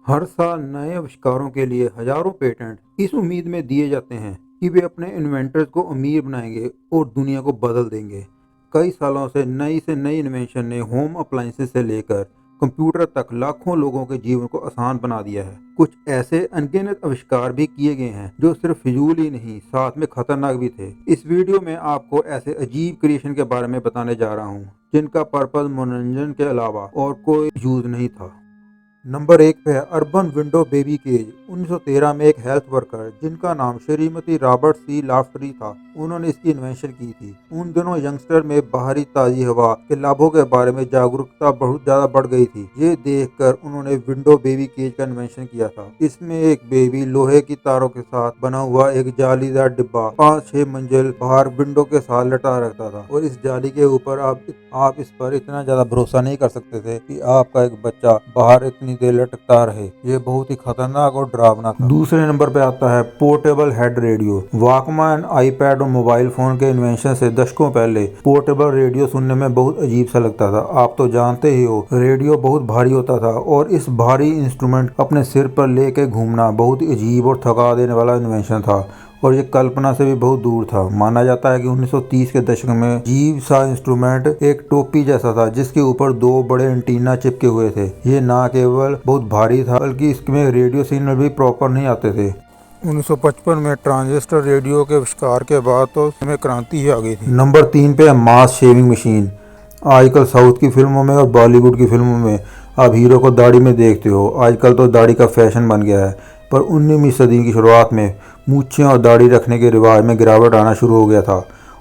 हर साल नए आविष्कारों के लिए हजारों पेटेंट इस उम्मीद में दिए जाते हैं कि वे अपने इन्वेंटर्स को अमीर बनाएंगे और दुनिया को बदल देंगे। कई सालों से नई इन्वेंशन ने होम अप्लायंसेस से लेकर कंप्यूटर तक लाखों लोगों के जीवन को आसान बना दिया है। कुछ ऐसे अनगिनत आविष्कार भी किए गए हैं जो सिर्फ फिजूल ही नहीं, साथ में खतरनाक भी थे। इस वीडियो में आपको ऐसे अजीब क्रिएशन के बारे में बताने जा रहा हूँ जिनका पर्पस मनोरंजन के अलावा और कोई यूज नहीं था। नंबर 1 पे है अर्बन विंडो बेबी केज। 1913 में एक हेल्थ वर्कर जिनका नाम श्रीमती रॉबर्ट सी लाफ्ट्री था, उन्होंने इसकी इन्वेंशन की थी। उन दिनों यंगस्टर में बाहरी ताजी हवा के लाभों के बारे में जागरूकता बहुत ज्यादा बढ़ गई थी। ये देखकर उन्होंने विंडो बेबी केज का इन्वेंशन किया था। इसमें एक बेबी लोहे की तारों के साथ बना हुआ एक जालीदार डिब्बा 5-6 मंजिल बाहर विंडो के साथ लटा रहता था, और इस जाली के ऊपर आप इस पर इतना ज्यादा भरोसा नहीं कर सकते थे कि आपका एक बच्चा बाहर इतनी देर लटकता रहे। ये बहुत ही खतरनाक और डरावना था। दूसरे नंबर पे आता है portable head radio. Walkman, iPad और मोबाइल फोन के इन्वेंशन से दशकों पहले पोर्टेबल रेडियो सुनने में बहुत अजीब सा लगता था। आप तो जानते ही हो, रेडियो बहुत भारी होता था और इस भारी इंस्ट्रूमेंट अपने सिर पर लेके घूमना बहुत ही अजीब और थका देने वाला इन्वेंशन था, और ये कल्पना से भी बहुत दूर था। माना जाता है कि 1930 के दशक में अजीब सा इंस्ट्रूमेंट एक टोपी जैसा था जिसके ऊपर 2 बड़े एंटीना चिपके हुए थे। ये ना केवल बहुत भारी था बल्कि इसमें रेडियो सिग्नल भी प्रॉपर नहीं आते थे। 1955 में ट्रांजिस्टर रेडियो के आविष्कार के बाद तो इसमें क्रांति ही आ गई थी। नंबर 3 पे है मास शेविंग मशीन। आजकल साउथ की फिल्मों में और बॉलीवुड की फिल्मों में आप हीरो को दाढ़ी में देखते हो। आजकल तो दाढ़ी का फैशन बन गया है, पर 19वीं सदी की शुरुआत में मूछें और दाढ़ी रखने के रिवाज में गिरावट आना शुरू हो गया था,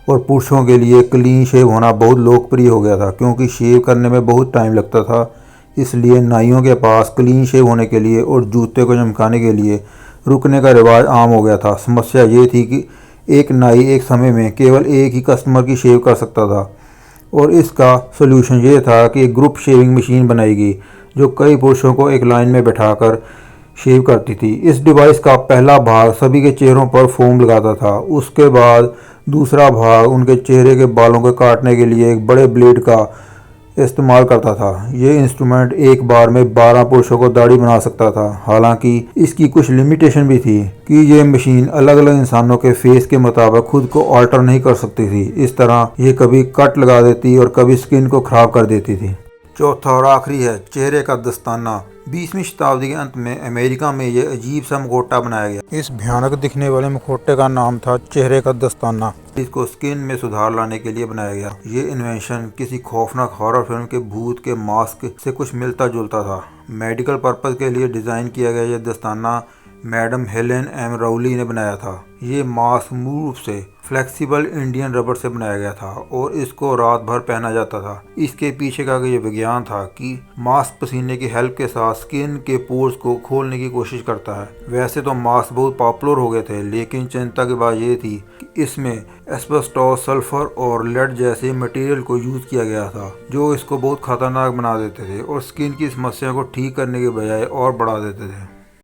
और पुरुषों के लिए क्लीन शेव होना बहुत लोकप्रिय हो गया था। क्योंकि शेव करने में बहुत टाइम लगता था, इसलिए नाइयों के पास क्लीन शेव होने के लिए और जूते को चमकाने के लिए रुकने का रिवाज आम हो गया था। समस्या ये थी कि एक नाई एक समय में केवल एक ही कस्टमर की शेव कर सकता था, और इसका सोल्यूशन ये था कि एक ग्रुप शेविंग मशीन बनाई गई जो कई पुरुषों को एक लाइन में बैठाकर शेव करती थी। इस डिवाइस का पहला भाग सभी के चेहरों पर फोम लगाता था। उसके बाद दूसरा भाग उनके चेहरे के बालों को काटने के लिए एक बड़े ब्लेड का इस्तेमाल करता था। ये इंस्ट्रूमेंट एक बार में 12 पुरुषों को दाढ़ी बना सकता था। हालांकि इसकी कुछ लिमिटेशन भी थी कि ये मशीन अलग अलग इंसानों के फेस के मुताबिक खुद को ऑल्टर नहीं कर सकती थी। इस तरह ये कभी कट लगा देती और कभी स्किन को खराब कर देती थी। चौथा और आखिरी है चेहरे का दस्ताना। 20वीं शताब्दी के अंत में अमेरिका में ये अजीब सा मुखौटा बनाया गया। इस भयानक दिखने वाले मुखौटे का नाम था चेहरे का दस्ताना। इसको स्किन में सुधार लाने के लिए बनाया गया। ये इन्वेंशन किसी खौफनाक हॉरर फिल्म के भूत के मास्क से कुछ मिलता जुलता था। मेडिकल पर्पज के लिए डिजाइन किया गया ये दस्ताना मैडम हेलेन एम राउली ने बनाया था। ये मास्क मूल रूप से फ्लेक्सिबल इंडियन रबर से बनाया गया था और इसको रात भर पहना जाता था। इसके पीछे का ये विज्ञान था कि मास्क पसीने की हेल्प के साथ स्किन के पोर्स को खोलने की कोशिश करता है। वैसे तो मास्क बहुत पॉपुलर हो गए थे, लेकिन चिंता की बात ये थी कि इसमें एस्बेस्टॉस, सल्फर और लेड जैसे मटेरियल को यूज किया गया था जो इसको बहुत खतरनाक बना देते थे और स्किन की समस्या को ठीक करने के बजाय और बढ़ा देते थे।